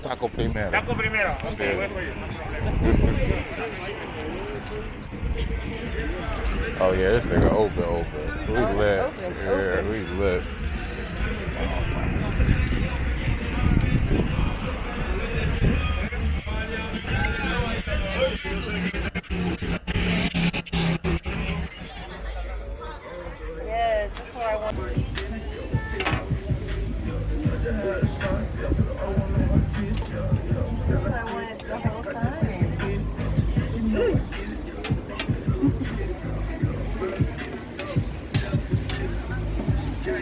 Taco primero. Taco primero. Ok, Sí. voy for you. No problem. Oh yeah, this nigga open. We lit. Open. Yeah, we lit. Yes, that's what I want. That's what I wanted the whole time.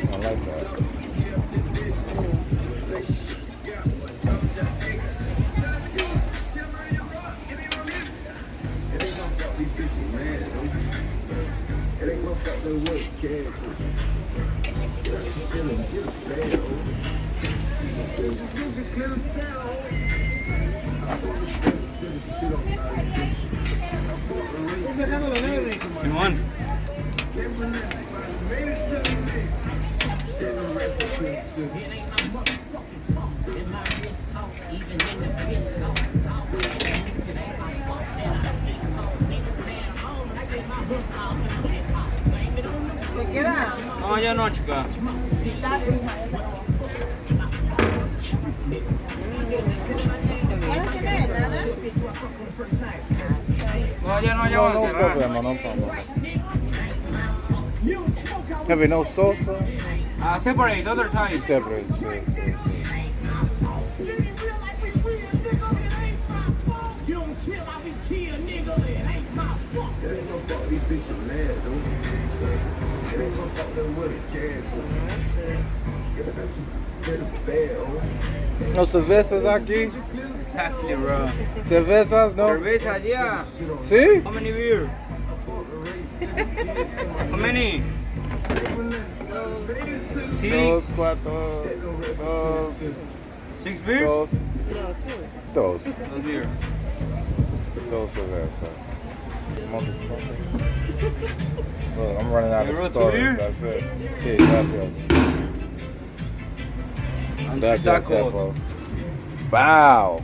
I like that. Simón. ¿Te queda? No, ya no, chica. ¿Quieres que me dé nada? No, ya no, ya No, vamos a no cerrar. problema, no problema. Have no salsa? Separate, other side. Separate. No cervezas aquí? Exactly, bro. Cervezas, no? Cerveza, yeah. ¿Sí? How many beer? How many? Dos, Six. cuatro, dos, 6 beer? dos, No, two. dos. 2 beer. Dos cervezas. Look, I'm running out You of wrote two stories. beer? That's it. Sí, gracias. Gracias, Taco. Jeff. Wow.